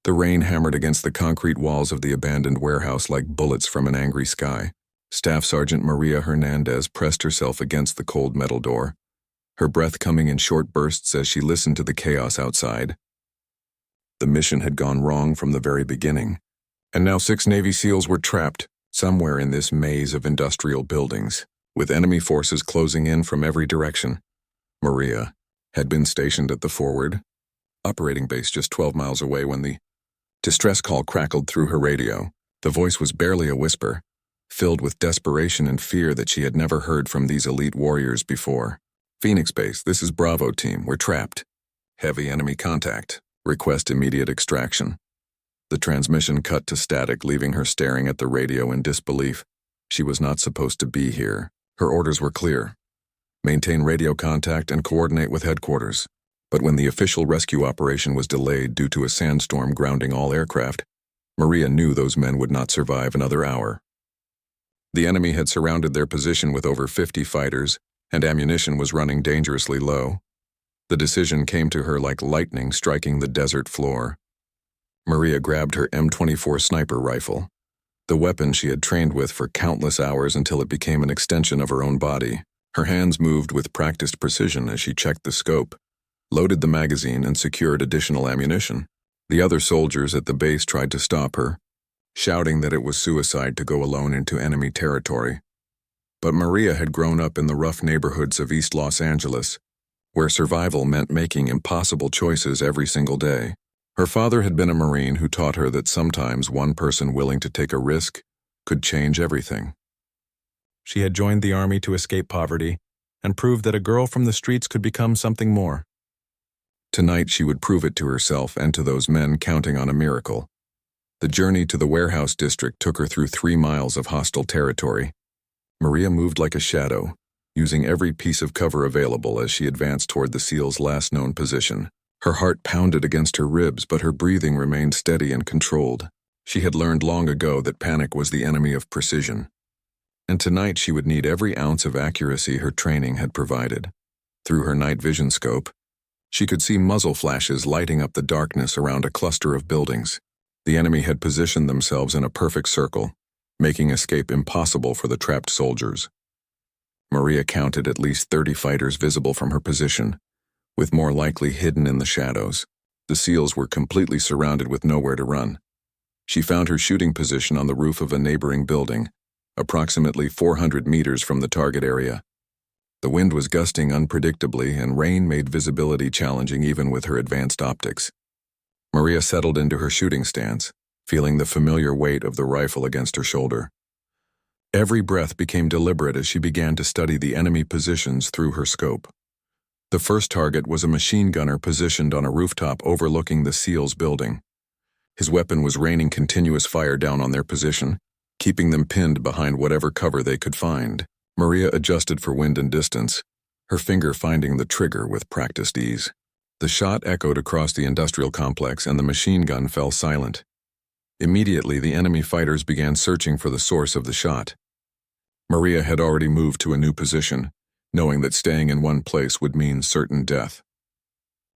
The rain hammered against the concrete walls of the abandoned warehouse like bullets from an angry sky. Staff Sergeant Maria Hernandez pressed herself against the cold metal door, her breath coming in short bursts as she listened to the chaos outside. The mission had gone wrong from the very beginning, and now 6 Navy SEALs were trapped somewhere in this maze of industrial buildings, with enemy forces closing in from every direction. Maria had been stationed at the forward operating base just 12 miles away when the distress call crackled through her radio. The voice was barely a whisper, filled with desperation and fear that she had never heard from these elite warriors before. Phoenix Base, this is Bravo Team. We're trapped. Heavy enemy contact. Request immediate extraction. The transmission cut to static, leaving her staring at the radio in disbelief. She was not supposed to be here. Her orders were clear. Maintain radio contact and coordinate with headquarters. But when the official rescue operation was delayed due to a sandstorm grounding all aircraft, Maria knew those men would not survive another hour. The enemy had surrounded their position with over 50 fighters, and ammunition was running dangerously low. The decision came to her like lightning striking the desert floor. Maria grabbed her M24 sniper rifle, the weapon she had trained with for countless hours until it became an extension of her own body. Her hands moved with practiced precision as she checked the scope, loaded the magazine, and secured additional ammunition. The other soldiers at the base tried to stop her, shouting that it was suicide to go alone into enemy territory. But Maria had grown up in the rough neighborhoods of East Los Angeles, where survival meant making impossible choices every single day. Her father had been a Marine who taught her that sometimes one person willing to take a risk could change everything. She had joined the army to escape poverty and prove that a girl from the streets could become something more. Tonight she would prove it to herself and to those men counting on a miracle. The journey to the warehouse district took her through 3 miles of hostile territory. Maria moved like a shadow, using every piece of cover available as she advanced toward the SEAL's last known position. Her heart pounded against her ribs, but her breathing remained steady and controlled. She had learned long ago that panic was the enemy of precision. And tonight she would need every ounce of accuracy her training had provided. Through her night vision scope, she could see muzzle flashes lighting up the darkness around a cluster of buildings. The enemy had positioned themselves in a perfect circle, making escape impossible for the trapped soldiers. Maria counted at least 30 fighters visible from her position, with more likely hidden in the shadows. The SEALs were completely surrounded with nowhere to run. She found her shooting position on the roof of a neighboring building, approximately 400 meters from the target area. The wind was gusting unpredictably, and rain made visibility challenging even with her advanced optics. Maria settled into her shooting stance, feeling the familiar weight of the rifle against her shoulder. Every breath became deliberate as she began to study the enemy positions through her scope. The first target was a machine gunner positioned on a rooftop overlooking the SEALs building. His weapon was raining continuous fire down on their position, keeping them pinned behind whatever cover they could find. Maria adjusted for wind and distance, her finger finding the trigger with practiced ease. The shot echoed across the industrial complex and the machine gun fell silent. Immediately, the enemy fighters began searching for the source of the shot. Maria had already moved to a new position, knowing that staying in one place would mean certain death.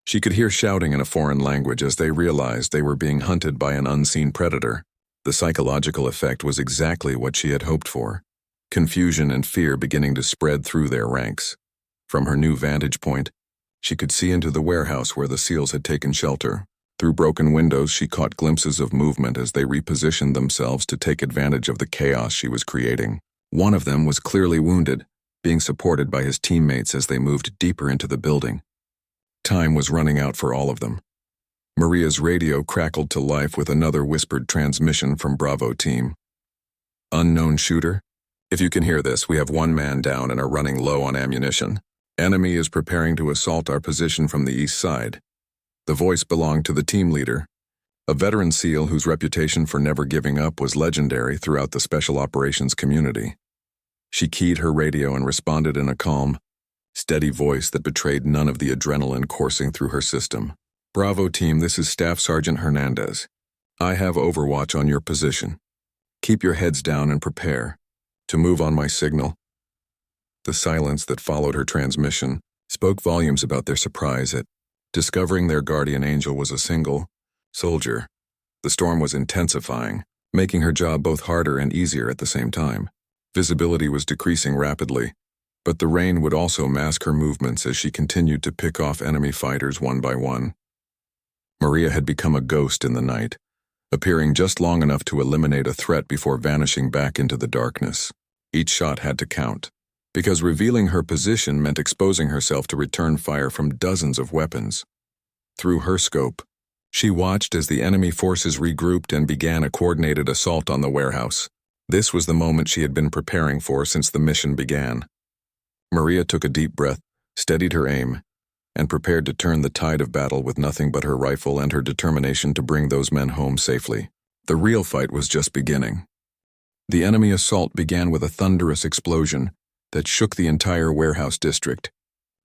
She could hear shouting in a foreign language as they realized they were being hunted by an unseen predator. The psychological effect was exactly what she had hoped for. Confusion and fear beginning to spread through their ranks. From her new vantage point, she could see into the warehouse where the SEALs had taken shelter. Through broken windows, she caught glimpses of movement as they repositioned themselves to take advantage of the chaos she was creating. One of them was clearly wounded, being supported by his teammates as they moved deeper into the building. Time was running out for all of them. Maria's radio crackled to life with another whispered transmission from Bravo Team. Unknown shooter? If you can hear this, we have 1 man down and are running low on ammunition. Enemy is preparing to assault our position from the east side. The voice belonged to the team leader, a veteran SEAL whose reputation for never giving up was legendary throughout the special operations community. She keyed her radio and responded in a calm, steady voice that betrayed none of the adrenaline coursing through her system. Bravo Team, this is Staff Sergeant Hernandez. I have overwatch on your position. Keep your heads down and prepare to move on my signal. The silence that followed her transmission spoke volumes about their surprise at discovering their guardian angel was a single soldier The storm was intensifying, making her job both harder and easier at the same time. Visibility was decreasing rapidly, but the rain would also mask her movements as she continued to pick off enemy fighters one by one. Maria had become a ghost in the night, appearing just long enough to eliminate a threat before vanishing back into the darkness. Each shot had to count, because revealing her position meant exposing herself to return fire from dozens of weapons. Through her scope, she watched as the enemy forces regrouped and began a coordinated assault on the warehouse. This was the moment she had been preparing for since the mission began. Maria took a deep breath, steadied her aim, and prepared to turn the tide of battle with nothing but her rifle and her determination to bring those men home safely. The real fight was just beginning. The enemy assault began with a thunderous explosion that shook the entire warehouse district.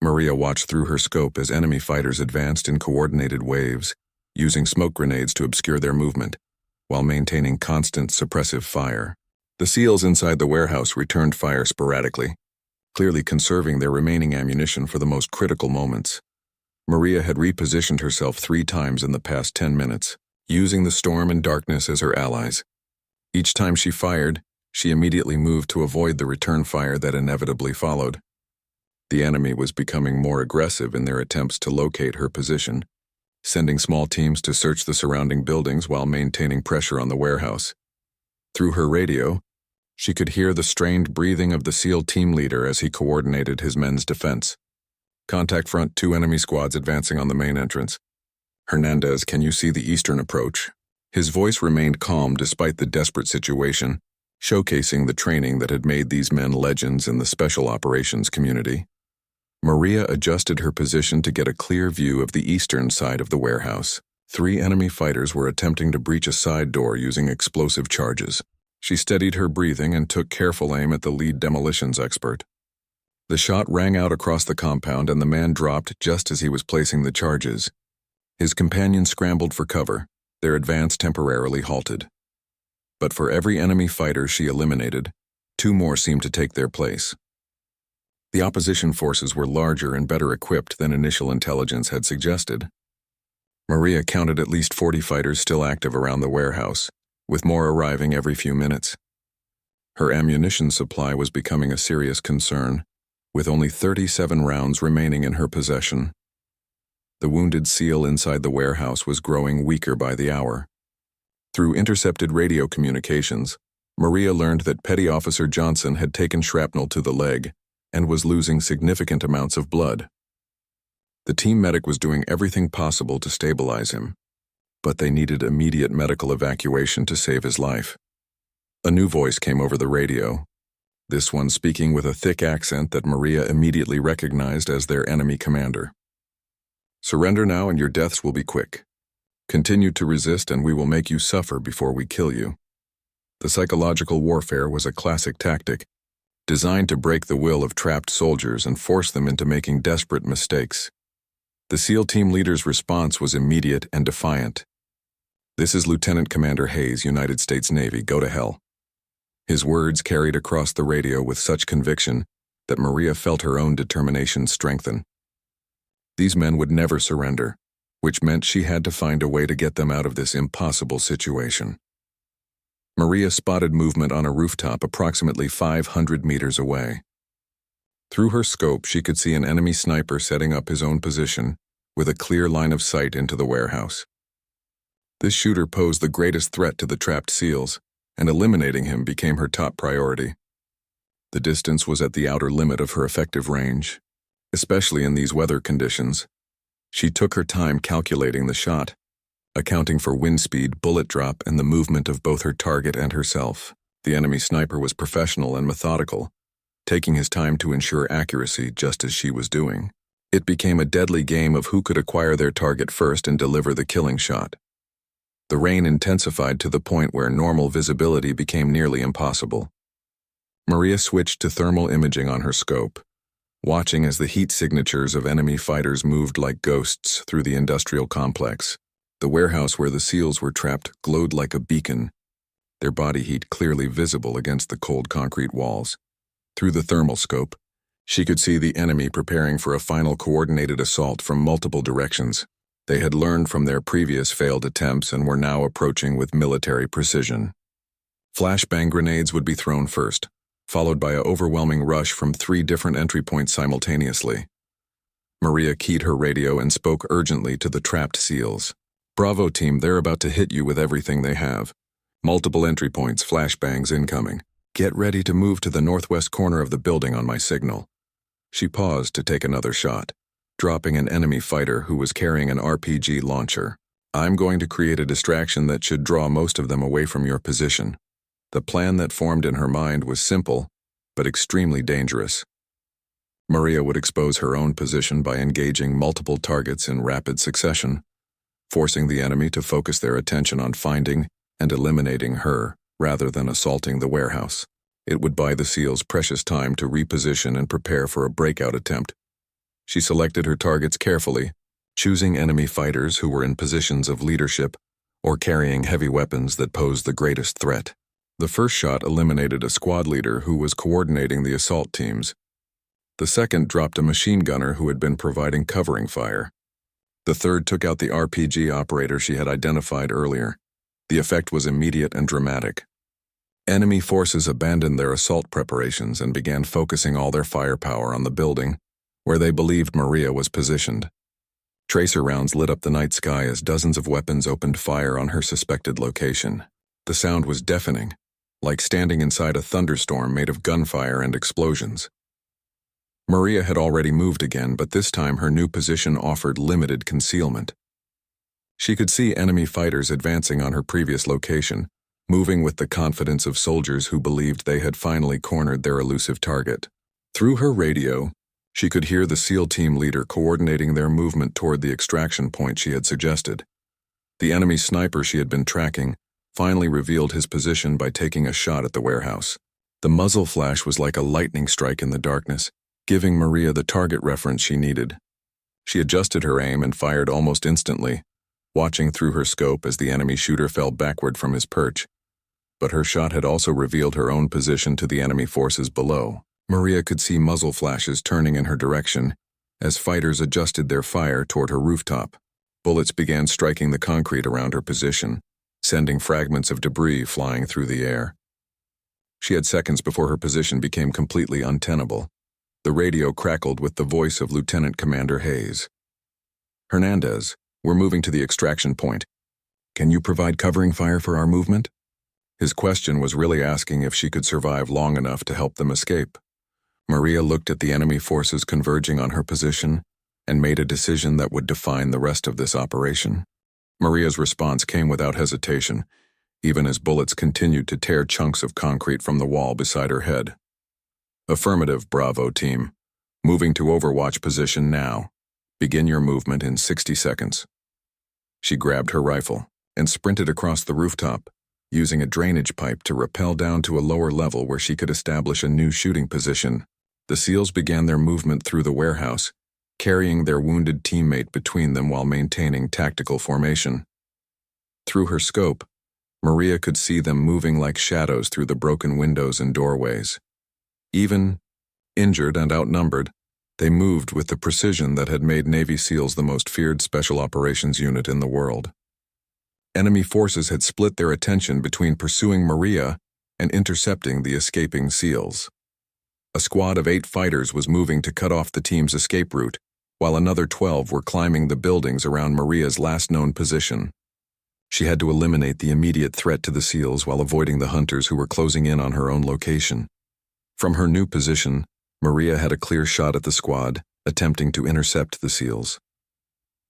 Maria watched through her scope as enemy fighters advanced in coordinated waves, using smoke grenades to obscure their movement, while maintaining constant suppressive fire. The SEALs inside the warehouse returned fire sporadically, clearly conserving their remaining ammunition for the most critical moments. Maria had repositioned herself 3 times in the past 10 minutes, using the storm and darkness as her allies. Each time she fired, she immediately moved to avoid the return fire that inevitably followed. The enemy was becoming more aggressive in their attempts to locate her position, sending small teams to search the surrounding buildings while maintaining pressure on the warehouse. Through her radio, she could hear the strained breathing of the SEAL team leader as he coordinated his men's defense. Contact front, 2 enemy squads advancing on the main entrance. Hernandez, can you see the eastern approach? His voice remained calm despite the desperate situation, showcasing the training that had made these men legends in the special operations community. Maria adjusted her position to get a clear view of the eastern side of the warehouse. 3 enemy fighters were attempting to breach a side door using explosive charges. She steadied her breathing and took careful aim at the lead demolitions expert. The shot rang out across the compound and the man dropped just as he was placing the charges. His companions scrambled for cover, their advance temporarily halted. But for every enemy fighter she eliminated, 2 more seemed to take their place. The opposition forces were larger and better equipped than initial intelligence had suggested. Maria counted at least 40 fighters still active around the warehouse, with more arriving every few minutes. Her ammunition supply was becoming a serious concern, with only 37 rounds remaining in her possession. The wounded SEAL inside the warehouse was growing weaker by the hour. Through intercepted radio communications, Maria learned that Petty Officer Johnson had taken shrapnel to the leg and was losing significant amounts of blood. The team medic was doing everything possible to stabilize him, but they needed immediate medical evacuation to save his life. A new voice came over the radio, this one speaking with a thick accent that Maria immediately recognized as their enemy commander. Surrender now and your deaths will be quick. Continue to resist and we will make you suffer before we kill you. The psychological warfare was a classic tactic, designed to break the will of trapped soldiers and force them into making desperate mistakes. The SEAL team leader's response was immediate and defiant. This is Lieutenant Commander Hayes, United States Navy, go to hell. His words carried across the radio with such conviction that Maria felt her own determination strengthen. These men would never surrender, which meant she had to find a way to get them out of this impossible situation. Maria spotted movement on a rooftop approximately 500 meters away. Through her scope, she could see an enemy sniper setting up his own position with a clear line of sight into the warehouse. This shooter posed the greatest threat to the trapped SEALs, and eliminating him became her top priority. The distance was at the outer limit of her effective range, especially in these weather conditions. She took her time calculating the shot, accounting for wind speed, bullet drop, and the movement of both her target and herself. The enemy sniper was professional and methodical, taking his time to ensure accuracy just as she was doing. It became a deadly game of who could acquire their target first and deliver the killing shot. The rain intensified to the point where normal visibility became nearly impossible. Maria switched to thermal imaging on her scope, watching as the heat signatures of enemy fighters moved like ghosts through the industrial complex. The warehouse where the SEALs were trapped glowed like a beacon, their body heat clearly visible against the cold concrete walls. Through the thermal scope, she could see the enemy preparing for a final coordinated assault from multiple directions. They had learned from their previous failed attempts and were now approaching with military precision. Flashbang grenades would be thrown first, followed by an overwhelming rush from 3 different entry points simultaneously. Maria keyed her radio and spoke urgently to the trapped SEALs. "Bravo team, they're about to hit you with everything they have. Multiple entry points, flashbangs incoming. Get ready to move to the northwest corner of the building on my signal." She paused to take another shot, dropping an enemy fighter who was carrying an RPG launcher. "I'm going to create a distraction that should draw most of them away from your position." The plan that formed in her mind was simple, but extremely dangerous. Maria would expose her own position by engaging multiple targets in rapid succession, forcing the enemy to focus their attention on finding and eliminating her rather than assaulting the warehouse. It would buy the SEALs precious time to reposition and prepare for a breakout attempt. She selected her targets carefully, choosing enemy fighters who were in positions of leadership or carrying heavy weapons that posed the greatest threat. The first shot eliminated a squad leader who was coordinating the assault teams. The second dropped a machine gunner who had been providing covering fire. The third took out the RPG operator she had identified earlier. The effect was immediate and dramatic. Enemy forces abandoned their assault preparations and began focusing all their firepower on the building, where they believed Maria was positioned. Tracer rounds lit up the night sky as dozens of weapons opened fire on her suspected location. The sound was deafening, like standing inside a thunderstorm made of gunfire and explosions. Maria had already moved again, but this time her new position offered limited concealment. She could see enemy fighters advancing on her previous location, moving with the confidence of soldiers who believed they had finally cornered their elusive target. Through her radio, she could hear the SEAL team leader coordinating their movement toward the extraction point she had suggested. The enemy sniper she had been tracking finally revealed his position by taking a shot at the warehouse. The muzzle flash was like a lightning strike in the darkness, giving Maria the target reference she needed. She adjusted her aim and fired almost instantly, watching through her scope as the enemy shooter fell backward from his perch. But her shot had also revealed her own position to the enemy forces below. Maria could see muzzle flashes turning in her direction as fighters adjusted their fire toward her rooftop. Bullets began striking the concrete around her position, sending fragments of debris flying through the air. She had seconds before her position became completely untenable. The radio crackled with the voice of Lieutenant Commander Hayes. "Hernandez, we're moving to the extraction point. Can you provide covering fire for our movement?" His question was really asking if she could survive long enough to help them escape. Maria looked at the enemy forces converging on her position and made a decision that would define the rest of this operation. Maria's response came without hesitation, even as bullets continued to tear chunks of concrete from the wall beside her head. "Affirmative, Bravo team. Moving to Overwatch position now. Begin your movement in 60 seconds. She grabbed her rifle and sprinted across the rooftop, using a drainage pipe to rappel down to a lower level where she could establish a new shooting position. The SEALs began their movement through the warehouse, carrying their wounded teammate between them while maintaining tactical formation. Through her scope, Maria could see them moving like shadows through the broken windows and doorways. Even injured and outnumbered, they moved with the precision that had made Navy SEALs the most feared special operations unit in the world. Enemy forces had split their attention between pursuing Maria and intercepting the escaping SEALs. A squad of 8 fighters was moving to cut off the team's escape route, while another 12 were climbing the buildings around Maria's last known position. She had to eliminate the immediate threat to the SEALs while avoiding the hunters who were closing in on her own location. From her new position, Maria had a clear shot at the squad, attempting to intercept the SEALs.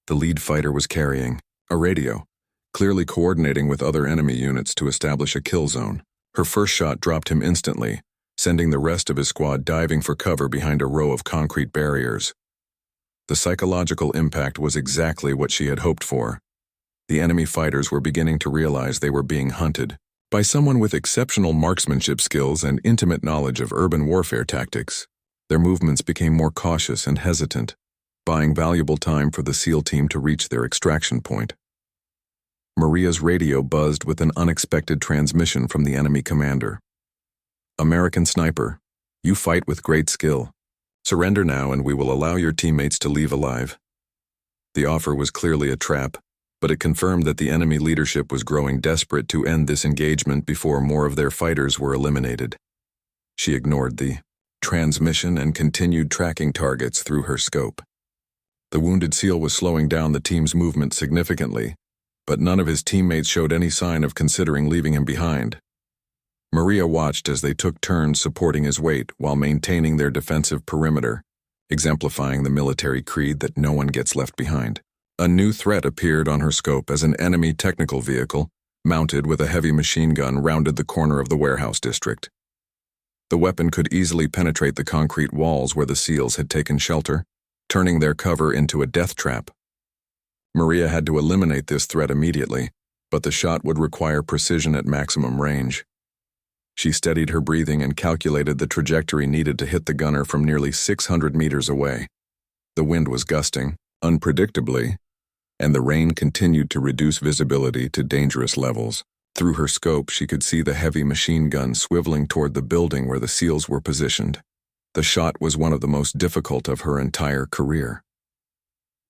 The lead fighter was carrying a radio, clearly coordinating with other enemy units to establish a kill zone. Her first shot dropped him instantly, sending the rest of his squad diving for cover behind a row of concrete barriers. The psychological impact was exactly what she had hoped for. The enemy fighters were beginning to realize they were being hunted by someone with exceptional marksmanship skills and intimate knowledge of urban warfare tactics. Their movements became more cautious and hesitant, buying valuable time for the SEAL team to reach their extraction point. Maria's radio buzzed with an unexpected transmission from the enemy commander. "American sniper, you fight with great skill. Surrender now and we will allow your teammates to leave alive." The offer was clearly a trap, but it confirmed that the enemy leadership was growing desperate to end this engagement before more of their fighters were eliminated. She ignored the transmission and continued tracking targets through her scope. The wounded SEAL was slowing down the team's movement significantly, but none of his teammates showed any sign of considering leaving him behind. Maria watched as they took turns supporting his weight while maintaining their defensive perimeter, exemplifying the military creed that no one gets left behind. A new threat appeared on her scope as an enemy technical vehicle, mounted with a heavy machine gun, rounded the corner of the warehouse district. The weapon could easily penetrate the concrete walls where the SEALs had taken shelter, turning their cover into a death trap. Maria had to eliminate this threat immediately, but the shot would require precision at maximum range. She steadied her breathing and calculated the trajectory needed to hit the gunner from nearly 600 meters away. The wind was gusting, unpredictably, and the rain continued to reduce visibility to dangerous levels. Through her scope, she could see the heavy machine gun swiveling toward the building where the SEALs were positioned. The shot was one of the most difficult of her entire career.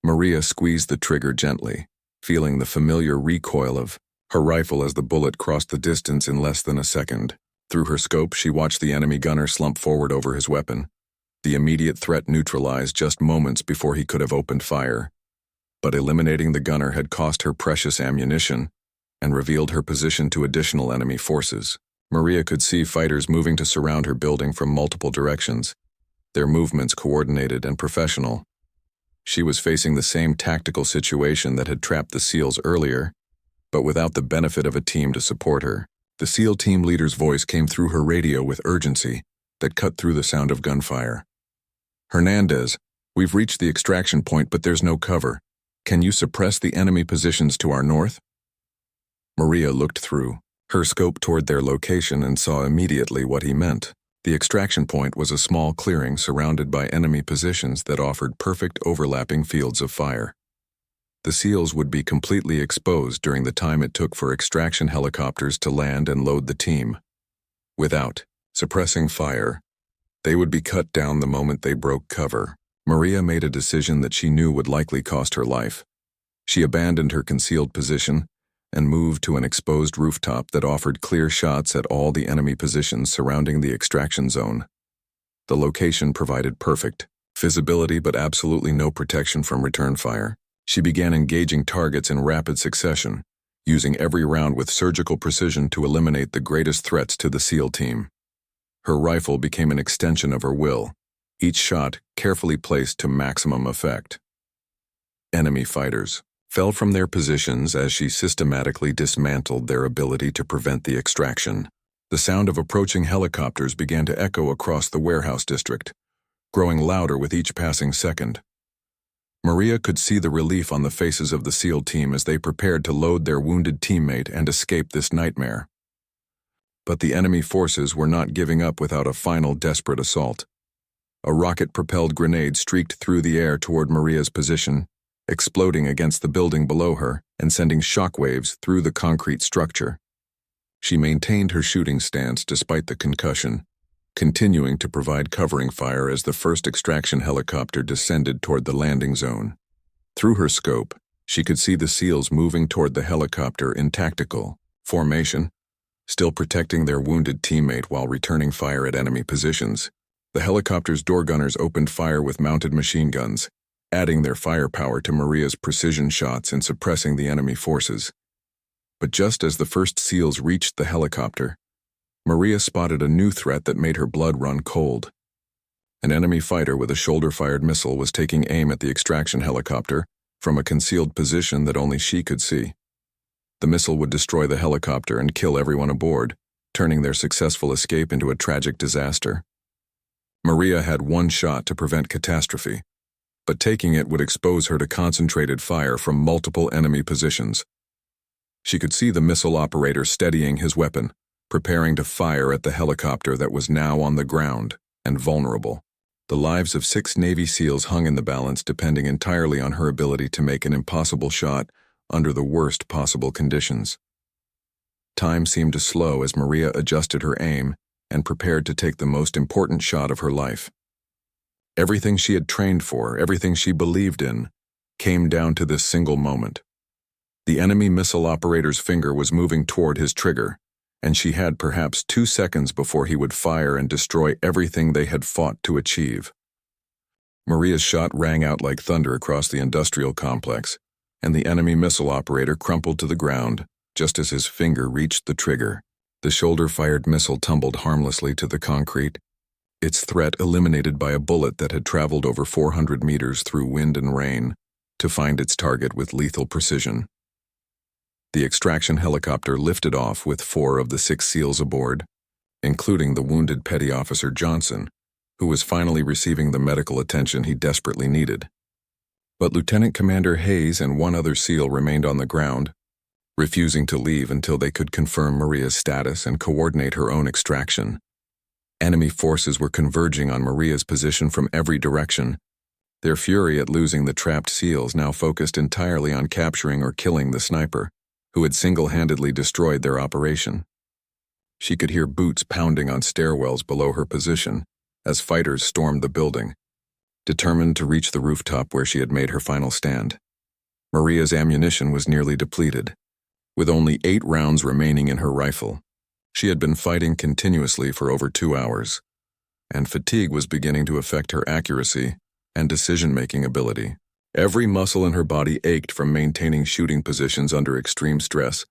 Maria squeezed the trigger gently, feeling the familiar recoil of her rifle as the bullet crossed the distance in less than a second. Through her scope, she watched the enemy gunner slump forward over his weapon. The immediate threat neutralized just moments before he could have opened fire. But eliminating the gunner had cost her precious ammunition and revealed her position to additional enemy forces. Maria could see fighters moving to surround her building from multiple directions, their movements coordinated and professional. She was facing the same tactical situation that had trapped the SEALs earlier, but without the benefit of a team to support her. The SEAL team leader's voice came through her radio with urgency that cut through the sound of gunfire. "Hernandez, we've reached the extraction point, but there's no cover. Can you suppress the enemy positions to our north?" Maria looked through her scope toward their location and saw immediately what he meant. The extraction point was a small clearing surrounded by enemy positions that offered perfect overlapping fields of fire. The SEALs would be completely exposed during the time it took for extraction helicopters to land and load the team. Without suppressing fire, they would be cut down the moment they broke cover. Maria made a decision that she knew would likely cost her life. She abandoned her concealed position and moved to an exposed rooftop that offered clear shots at all the enemy positions surrounding the extraction zone. The location provided perfect visibility but absolutely no protection from return fire. She began engaging targets in rapid succession, using every round with surgical precision to eliminate the greatest threats to the SEAL team. Her rifle became an extension of her will, each shot carefully placed to maximum effect. Enemy fighters fell from their positions as she systematically dismantled their ability to prevent the extraction. The sound of approaching helicopters began to echo across the warehouse district, growing louder with each passing second. Maria could see the relief on the faces of the SEAL team as they prepared to load their wounded teammate and escape this nightmare. But the enemy forces were not giving up without a final desperate assault. A rocket-propelled grenade streaked through the air toward Maria's position, exploding against the building below her and sending shockwaves through the concrete structure. She maintained her shooting stance despite the concussion, continuing to provide covering fire as the first extraction helicopter descended toward the landing zone. Through her scope, she could see the SEALs moving toward the helicopter in tactical formation, still protecting their wounded teammate while returning fire at enemy positions. The helicopter's door gunners opened fire with mounted machine guns, adding their firepower to Maria's precision shots and suppressing the enemy forces. But just as the first SEALs reached the helicopter, Maria spotted a new threat that made her blood run cold. An enemy fighter with a shoulder-fired missile was taking aim at the extraction helicopter from a concealed position that only she could see. The missile would destroy the helicopter and kill everyone aboard, turning their successful escape into a tragic disaster. Maria had one shot to prevent catastrophe, but taking it would expose her to concentrated fire from multiple enemy positions. She could see the missile operator steadying his weapon, preparing to fire at the helicopter that was now on the ground and vulnerable. The lives of 6 Navy SEALs hung in the balance, depending entirely on her ability to make an impossible shot under the worst possible conditions. Time seemed to slow as Maria adjusted her aim and prepared to take the most important shot of her life. Everything she had trained for, everything she believed in, came down to this single moment. The enemy missile operator's finger was moving toward his trigger, and she had perhaps 2 seconds before he would fire and destroy everything they had fought to achieve. Maria's shot rang out like thunder across the industrial complex, and the enemy missile operator crumpled to the ground just as his finger reached the trigger. The shoulder-fired missile tumbled harmlessly to the concrete, its threat eliminated by a bullet that had traveled over 400 meters through wind and rain to find its target with lethal precision. The extraction helicopter lifted off with 4 of the 6 SEALs aboard, including the wounded Petty Officer Johnson, who was finally receiving the medical attention he desperately needed. But Lieutenant Commander Hayes and 1 other SEAL remained on the ground, refusing to leave until they could confirm Maria's status and coordinate her own extraction. Enemy forces were converging on Maria's position from every direction, their fury at losing the trapped SEALs now focused entirely on capturing or killing the sniper, who had single-handedly destroyed their operation. She could hear boots pounding on stairwells below her position as fighters stormed the building, determined to reach the rooftop where she had made her final stand. Maria's ammunition was nearly depleted, with only 8 rounds remaining in her rifle. She had been fighting continuously for over 2 hours, and fatigue was beginning to affect her accuracy and decision-making ability. Every muscle in her body ached from maintaining shooting positions under extreme stress,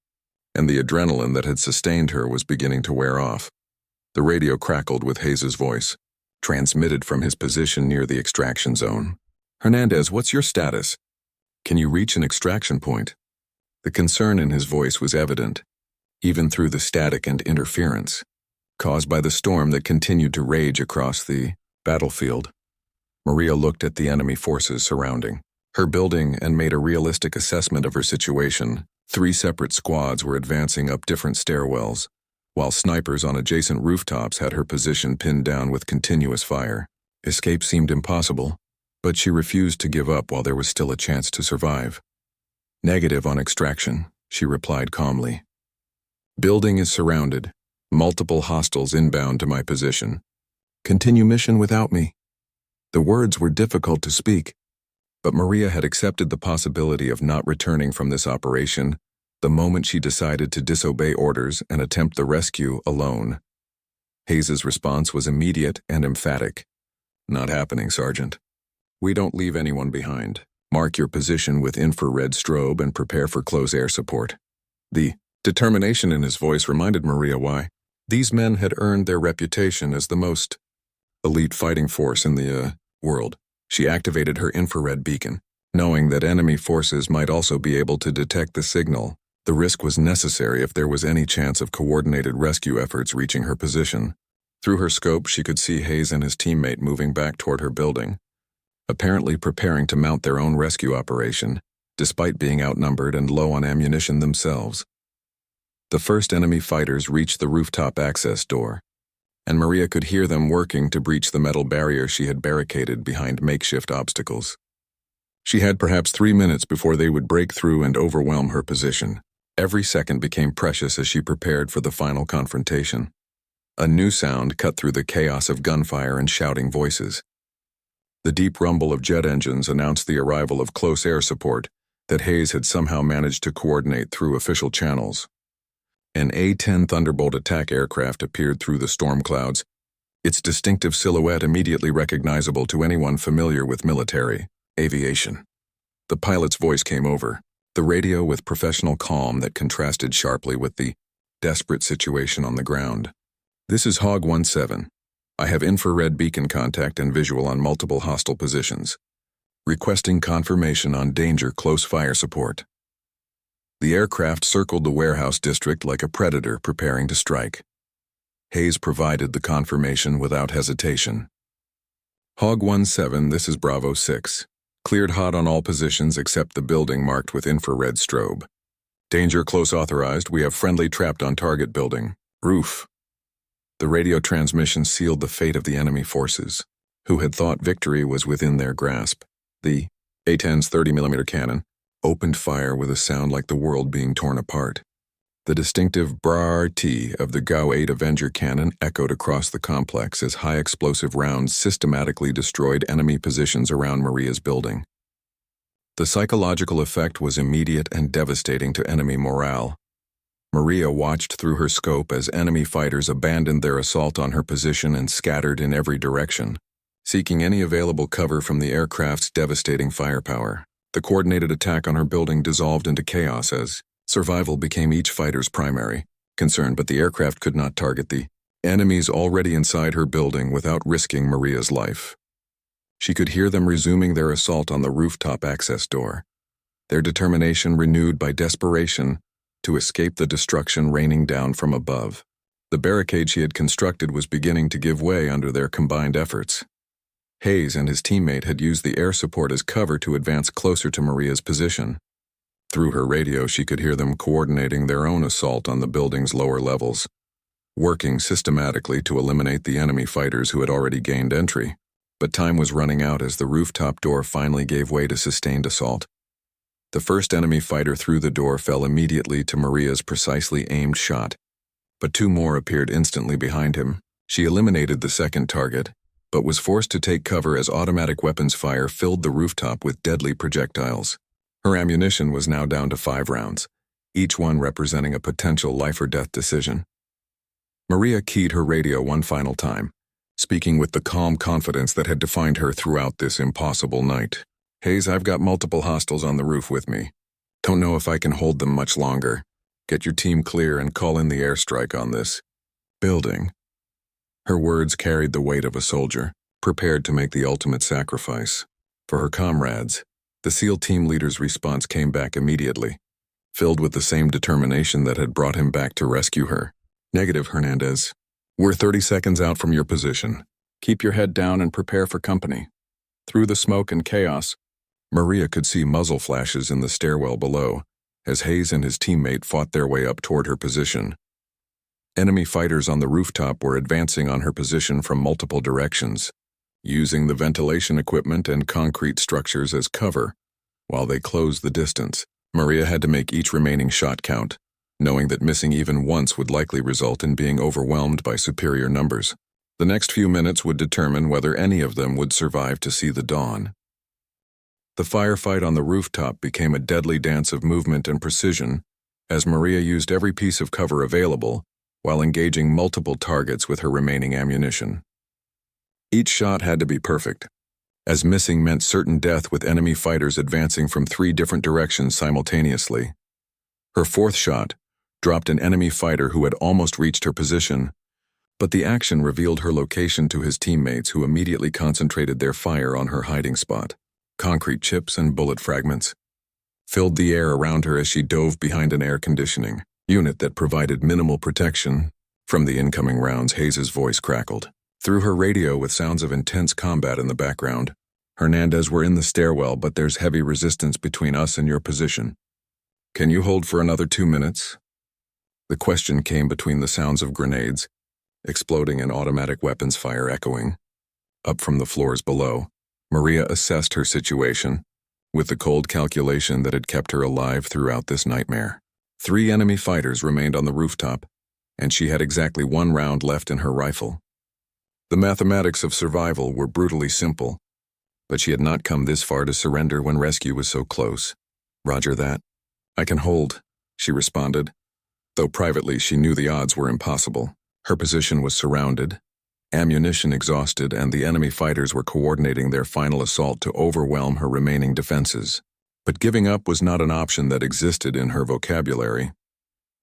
and the adrenaline that had sustained her was beginning to wear off. The radio crackled with Hayes' voice, transmitted from his position near the extraction zone. "Hernandez, what's your status? Can you reach an extraction point?" The concern in his voice was evident, even through the static and interference caused by the storm that continued to rage across the battlefield. Maria looked at the enemy forces surrounding her building and made a realistic assessment of her situation. 3 separate squads were advancing up different stairwells, while snipers on adjacent rooftops had her position pinned down with continuous fire. Escape seemed impossible, but she refused to give up while there was still a chance to survive. "Negative on extraction," she replied calmly. "Building is surrounded. Multiple hostiles inbound to my position. Continue mission without me." The words were difficult to speak, but Maria had accepted the possibility of not returning from this operation the moment she decided to disobey orders and attempt the rescue alone. Hayes' response was immediate and emphatic. "Not happening, Sergeant. We don't leave anyone behind. Mark your position with infrared strobe and prepare for close air support." The determination in his voice reminded Maria why these men had earned their reputation as the most elite fighting force in the world. She activated her infrared beacon, knowing that enemy forces might also be able to detect the signal. The risk was necessary if there was any chance of coordinated rescue efforts reaching her position. Through her scope, she could see Hayes and his teammate moving back toward her building, apparently preparing to mount their own rescue operation, despite being outnumbered and low on ammunition themselves. The first enemy fighters reached the rooftop access door, and Maria could hear them working to breach the metal barrier she had barricaded behind makeshift obstacles. She had perhaps 3 minutes before they would break through and overwhelm her position. Every second became precious as she prepared for the final confrontation. A new sound cut through the chaos of gunfire and shouting voices. The deep rumble of jet engines announced the arrival of close air support that Hayes had somehow managed to coordinate through official channels. An A-10 Thunderbolt attack aircraft appeared through the storm clouds, its distinctive silhouette immediately recognizable to anyone familiar with military aviation. The pilot's voice came over, the radio with professional calm that contrasted sharply with the desperate situation on the ground. "This is Hog 17. I have infrared beacon contact and visual on multiple hostile positions. Requesting confirmation on danger close fire support." The aircraft circled the warehouse district like a predator preparing to strike. Hayes provided the confirmation without hesitation. "Hog 17, this is Bravo 6. Cleared hot on all positions except the building marked with infrared strobe. Danger close authorized. We have friendly trapped on target building. Roof." The radio transmission sealed the fate of the enemy forces, who had thought victory was within their grasp. The A-10's 30mm cannon opened fire with a sound like the world being torn apart. The distinctive brar-t of the GAU-8 Avenger cannon echoed across the complex as high-explosive rounds systematically destroyed enemy positions around Maria's building. The psychological effect was immediate and devastating to enemy morale. Maria watched through her scope as enemy fighters abandoned their assault on her position and scattered in every direction, seeking any available cover from the aircraft's devastating firepower. The coordinated attack on her building dissolved into chaos as survival became each fighter's primary concern, but the aircraft could not target the enemies already inside her building without risking Maria's life. She could hear them resuming their assault on the rooftop access door, their determination renewed by desperation to escape the destruction raining down from above. The barricade she had constructed was beginning to give way under their combined efforts. Hayes and his teammate had used the air support as cover to advance closer to Maria's position. Through her radio, she could hear them coordinating their own assault on the building's lower levels, working systematically to eliminate the enemy fighters who had already gained entry. But time was running out as the rooftop door finally gave way to sustained assault. The first enemy fighter through the door fell immediately to Maria's precisely aimed shot, but two more appeared instantly behind him. She eliminated the second target, but was forced to take cover as automatic weapons fire filled the rooftop with deadly projectiles. Her ammunition was now down to 5 rounds, each one representing a potential life-or-death decision. Maria keyed her radio one final time, speaking with the calm confidence that had defined her throughout this impossible night. "Hayes, I've got multiple hostiles on the roof with me. Don't know if I can hold them much longer. Get your team clear and call in the airstrike on this building." Her words carried the weight of a soldier, prepared to make the ultimate sacrifice. For her comrades, the SEAL team leader's response came back immediately, filled with the same determination that had brought him back to rescue her. "Negative, Hernandez. We're 30 seconds out from your position. Keep your head down and prepare for company." Through the smoke and chaos, Maria could see muzzle flashes in the stairwell below as Hayes and his teammate fought their way up toward her position. Enemy fighters on the rooftop were advancing on her position from multiple directions, using the ventilation equipment and concrete structures as cover while they closed the distance. Maria had to make each remaining shot count, knowing that missing even once would likely result in being overwhelmed by superior numbers. The next few minutes would determine whether any of them would survive to see the dawn. The firefight on the rooftop became a deadly dance of movement and precision as Maria used every piece of cover available while engaging multiple targets with her remaining ammunition. Each shot had to be perfect, as missing meant certain death with enemy fighters advancing from 3 different directions simultaneously. Her fourth shot dropped an enemy fighter who had almost reached her position, but the action revealed her location to his teammates, who immediately concentrated their fire on her hiding spot. Concrete chips and bullet fragments filled the air around her as she dove behind an air conditioning unit that provided minimal protection from the incoming rounds. Hayes' voice crackled through her radio with sounds of intense combat in the background. "Hernandez, we're in the stairwell, but there's heavy resistance between us and your position. Can you hold for another 2 minutes?" The question came between the sounds of grenades exploding and automatic weapons fire echoing up from the floors below. Maria assessed her situation with the cold calculation that had kept her alive throughout this nightmare. 3 enemy fighters remained on the rooftop, and she had exactly 1 round left in her rifle. The mathematics of survival were brutally simple, but she had not come this far to surrender when rescue was so close. "Roger that. I can hold," she responded, though privately she knew the odds were impossible. Her position was surrounded, ammunition exhausted, and the enemy fighters were coordinating their final assault to overwhelm her remaining defenses. But giving up was not an option that existed in her vocabulary.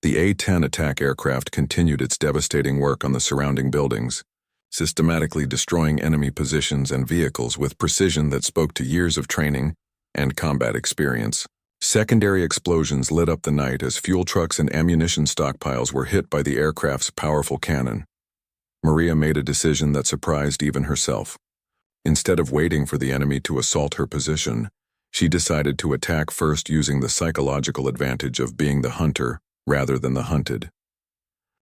The A-10 attack aircraft continued its devastating work on the surrounding buildings, systematically destroying enemy positions and vehicles with precision that spoke to years of training and combat experience. Secondary explosions lit up the night as fuel trucks and ammunition stockpiles were hit by the aircraft's powerful cannon. Maria made a decision that surprised even herself. Instead of waiting for the enemy to assault her position, she decided to attack first, using the psychological advantage of being the hunter rather than the hunted.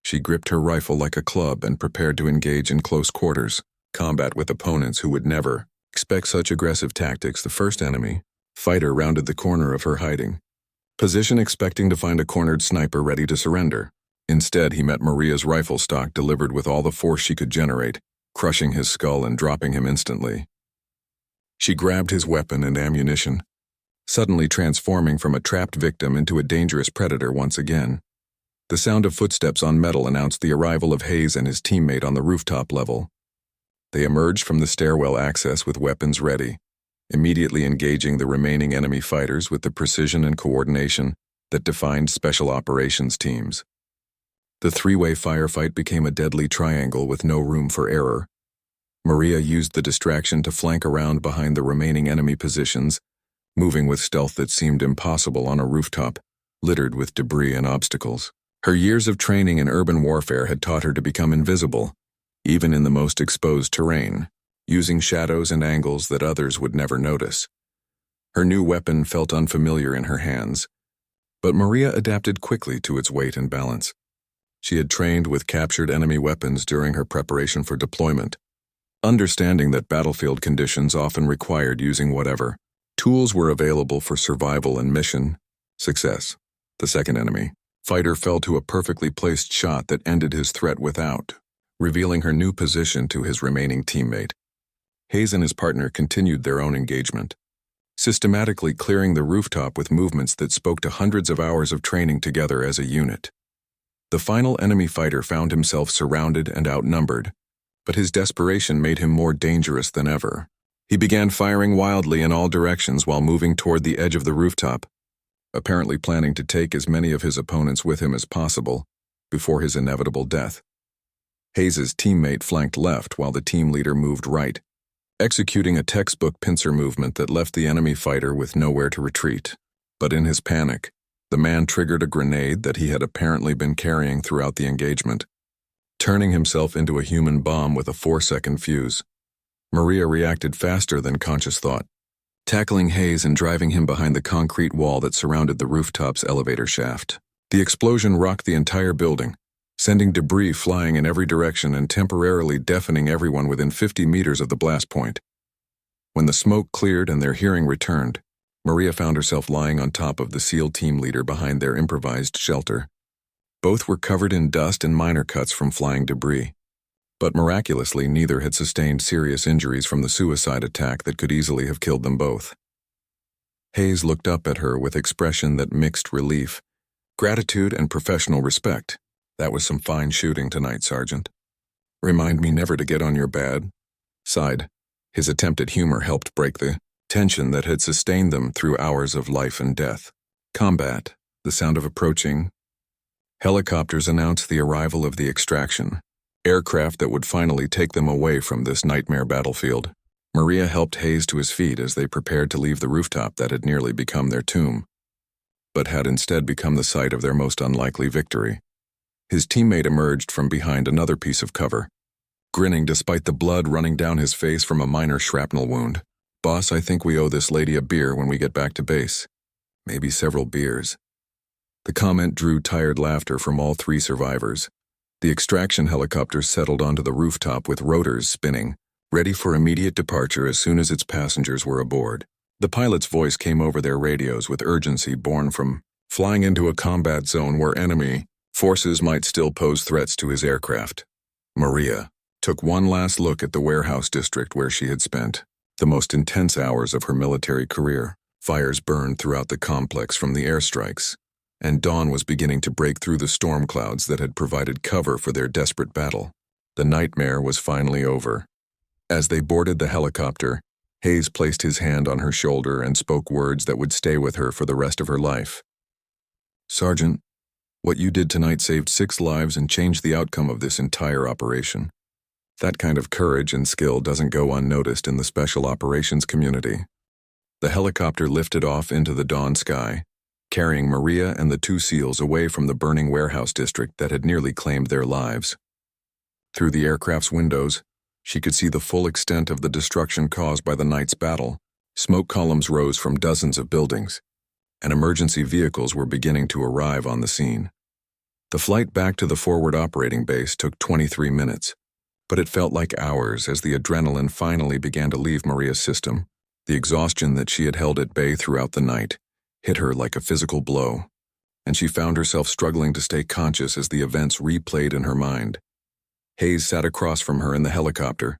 She gripped her rifle like a club and prepared to engage in close quarters combat with opponents who would never expect such aggressive tactics. The first enemy fighter rounded the corner of her hiding position, expecting to find a cornered sniper ready to surrender. Instead, he met Maria's rifle stock delivered with all the force she could generate, crushing his skull and dropping him instantly. She grabbed his weapon and ammunition, suddenly transforming from a trapped victim into a dangerous predator once again. The sound of footsteps on metal announced the arrival of Hayes and his teammate on the rooftop level. They emerged from the stairwell access with weapons ready, immediately engaging the remaining enemy fighters with the precision and coordination that defined special operations teams. The three-way firefight became a deadly triangle with no room for error. Maria used the distraction to flank around behind the remaining enemy positions, moving with stealth that seemed impossible on a rooftop, littered with debris and obstacles. Her years of training in urban warfare had taught her to become invisible, even in the most exposed terrain, using shadows and angles that others would never notice. Her new weapon felt unfamiliar in her hands, but Maria adapted quickly to its weight and balance. She had trained with captured enemy weapons during her preparation for deployment, understanding that battlefield conditions often required using whatever tools were available for survival and mission success. The second enemy fighter fell to a perfectly placed shot that ended his threat without revealing her new position to his remaining teammate. Hayes and his partner continued their own engagement, systematically clearing the rooftop with movements that spoke to hundreds of hours of training together as a unit. The final enemy fighter found himself surrounded and outnumbered, but his desperation made him more dangerous than ever. He began firing wildly in all directions while moving toward the edge of the rooftop, apparently planning to take as many of his opponents with him as possible before his inevitable death. Hayes's teammate flanked left while the team leader moved right, executing a textbook pincer movement that left the enemy fighter with nowhere to retreat. But in his panic, the man triggered a grenade that he had apparently been carrying throughout the engagement, turning himself into a human bomb with a 4-second fuse. Maria reacted faster than conscious thought, tackling Hayes and driving him behind the concrete wall that surrounded the rooftop's elevator shaft. The explosion rocked the entire building, sending debris flying in every direction and temporarily deafening everyone within 50 meters of the blast point. When the smoke cleared and their hearing returned, Maria found herself lying on top of the SEAL team leader behind their improvised shelter. Both were covered in dust and minor cuts from flying debris, but miraculously neither had sustained serious injuries from the suicide attack that could easily have killed them both. Hayes looked up at her with expression that mixed relief, gratitude, and professional respect. "That was some fine shooting tonight, Sergeant. Remind me never to get on your bad side." His attempt at humor helped break the tension that had sustained them through hours of life and death. Combat. The sound of approaching helicopters announced the arrival of the extraction aircraft that would finally take them away from this nightmare battlefield. Maria helped Hayes to his feet as they prepared to leave the rooftop that had nearly become their tomb, but had instead become the site of their most unlikely victory. His teammate emerged from behind another piece of cover, grinning despite the blood running down his face from a minor shrapnel wound. "Boss, I think we owe this lady a beer when we get back to base. Maybe several beers." The comment drew tired laughter from all three survivors. The extraction helicopter settled onto the rooftop with rotors spinning, ready for immediate departure as soon as its passengers were aboard. The pilot's voice came over their radios with urgency born from flying into a combat zone where enemy forces might still pose threats to his aircraft. Maria took one last look at the warehouse district where she had spent the most intense hours of her military career. Fires burned throughout the complex from the airstrikes, and dawn was beginning to break through the storm clouds that had provided cover for their desperate battle. The nightmare was finally over. As they boarded the helicopter, Hayes placed his hand on her shoulder and spoke words that would stay with her for the rest of her life. "Sergeant, what you did tonight saved 6 lives and changed the outcome of this entire operation. That kind of courage and skill doesn't go unnoticed in the special operations community." The helicopter lifted off into the dawn sky, carrying Maria and the 2 SEALs away from the burning warehouse district that had nearly claimed their lives. Through the aircraft's windows, she could see the full extent of the destruction caused by the night's battle. Smoke columns rose from dozens of buildings, and emergency vehicles were beginning to arrive on the scene. The flight back to the forward operating base took 23 minutes, but it felt like hours as the adrenaline finally began to leave Maria's system. The exhaustion that she had held at bay throughout the night hit her like a physical blow, and she found herself struggling to stay conscious as the events replayed in her mind. Hayes sat across from her in the helicopter,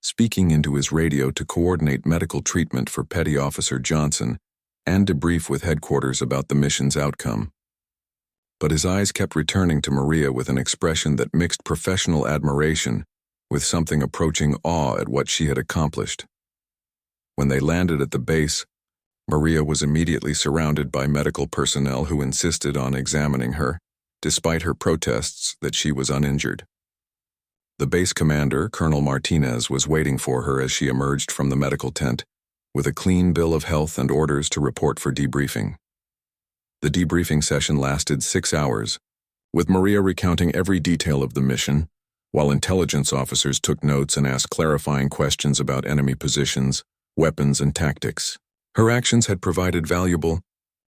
speaking into his radio to coordinate medical treatment for Petty Officer Johnson and debrief with headquarters about the mission's outcome. But his eyes kept returning to Maria with an expression that mixed professional admiration with something approaching awe at what she had accomplished. When they landed at the base, Maria was immediately surrounded by medical personnel who insisted on examining her, despite her protests that she was uninjured. The base commander, Colonel Martinez, was waiting for her as she emerged from the medical tent, with a clean bill of health and orders to report for debriefing. The debriefing session lasted 6 hours, with Maria recounting every detail of the mission, while intelligence officers took notes and asked clarifying questions about enemy positions, weapons, and tactics. Her actions had provided valuable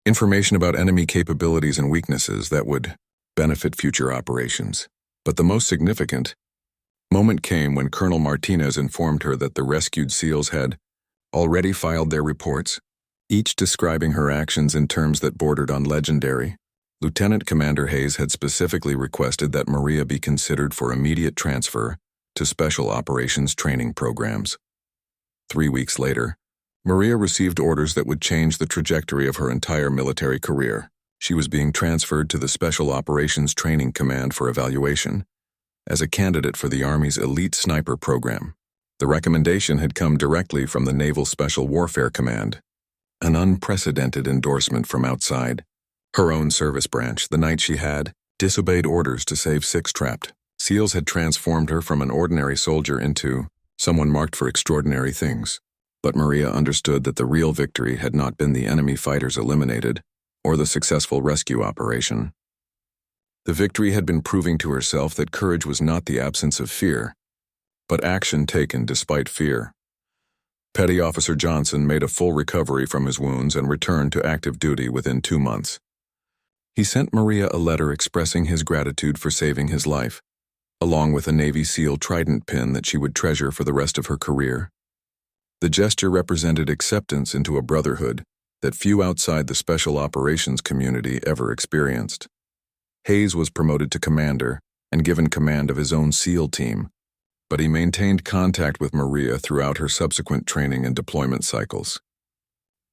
information about enemy capabilities and weaknesses that would benefit future operations. But the most significant moment came when Colonel Martinez informed her that the rescued SEALs had already filed their reports, each describing her actions in terms that bordered on legendary. Lieutenant Commander Hayes had specifically requested that Maria be considered for immediate transfer to Special Operations training programs. 3 weeks later, Maria received orders that would change the trajectory of her entire military career. She was being transferred to the Special Operations Training Command for evaluation as a candidate for the Army's elite sniper program. The recommendation had come directly from the Naval Special Warfare Command, an unprecedented endorsement from outside her own service branch. The night she had disobeyed orders to save 6 trapped SEALs had transformed her from an ordinary soldier into someone marked for extraordinary things. But Maria understood that the real victory had not been the enemy fighters eliminated or the successful rescue operation. The victory had been proving to herself that courage was not the absence of fear, but action taken despite fear. Petty Officer Johnson made a full recovery from his wounds and returned to active duty within 2 months. He sent Maria a letter expressing his gratitude for saving his life, along with a Navy SEAL trident pin that she would treasure for the rest of her career. The gesture represented acceptance into a brotherhood that few outside the special operations community ever experienced. Hayes was promoted to commander and given command of his own SEAL team, but he maintained contact with Maria throughout her subsequent training and deployment cycles.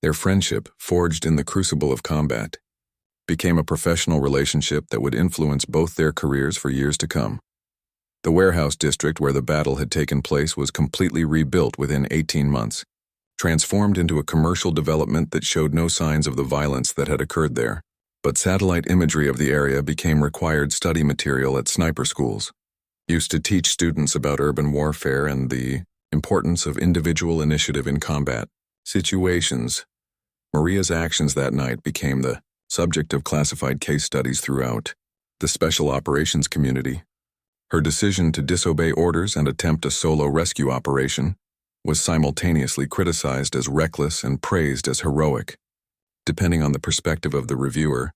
Their friendship, forged in the crucible of combat, became a professional relationship that would influence both their careers for years to come. The warehouse district where the battle had taken place was completely rebuilt within 18 months, transformed into a commercial development that showed no signs of the violence that had occurred there. But satellite imagery of the area became required study material at sniper schools, used to teach students about urban warfare and the importance of individual initiative in combat situations. Maria's actions that night became the subject of classified case studies throughout the special operations community. Her decision to disobey orders and attempt a solo rescue operation was simultaneously criticized as reckless and praised as heroic, depending on the perspective of the reviewer,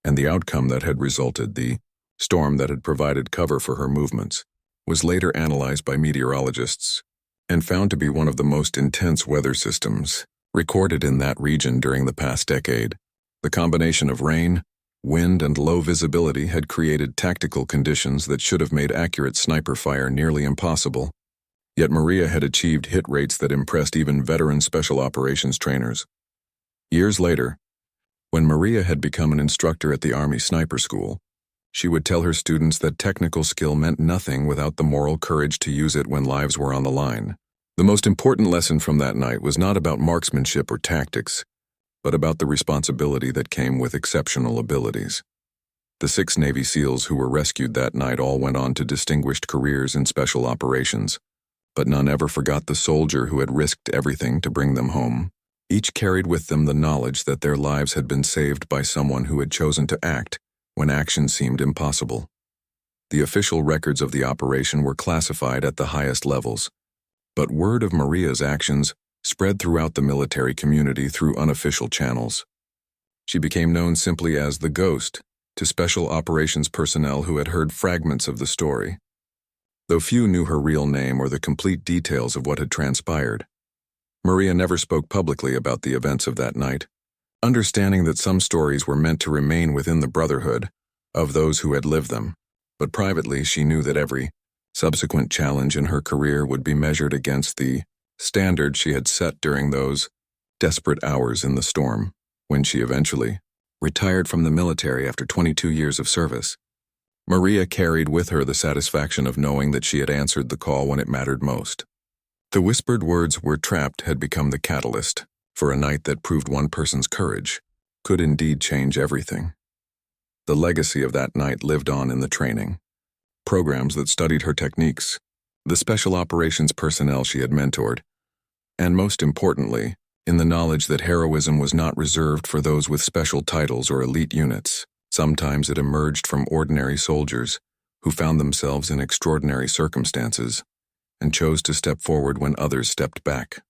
and the outcome that had resulted. The storm that had provided cover for her movements was later analyzed by meteorologists and found to be one of the most intense weather systems recorded in that region during the past decade. The combination of rain, wind, and low visibility had created tactical conditions that should have made accurate sniper fire nearly impossible. Yet Maria had achieved hit rates that impressed even veteran special operations trainers. Years later, when Maria had become an instructor at the Army Sniper School, she would tell her students that technical skill meant nothing without the moral courage to use it when lives were on the line. The most important lesson from that night was not about marksmanship or tactics, but about the responsibility that came with exceptional abilities. The 6 Navy SEALs who were rescued that night all went on to distinguished careers in special operations, but none ever forgot the soldier who had risked everything to bring them home. Each carried with them the knowledge that their lives had been saved by someone who had chosen to act when action seemed impossible. The official records of the operation were classified at the highest levels, but word of Maria's actions spread throughout the military community through unofficial channels. She became known simply as the Ghost to special operations personnel who had heard fragments of the story, though few knew her real name or the complete details of what had transpired. Maria never spoke publicly about the events of that night, understanding that some stories were meant to remain within the brotherhood of those who had lived them, but privately she knew that every subsequent challenge in her career would be measured against the standard she had set during those desperate hours in the storm. When she eventually retired from the military after 22 years of service, Maria carried with her the satisfaction of knowing that she had answered the call when it mattered most. The whispered words "we're trapped" had become the catalyst for a night that proved one person's courage could indeed change everything. The legacy of that night lived on in the training, programs that studied her techniques, the special operations personnel she had mentored, and most importantly, in the knowledge that heroism was not reserved for those with special titles or elite units. Sometimes it emerged from ordinary soldiers who found themselves in extraordinary circumstances and chose to step forward when others stepped back.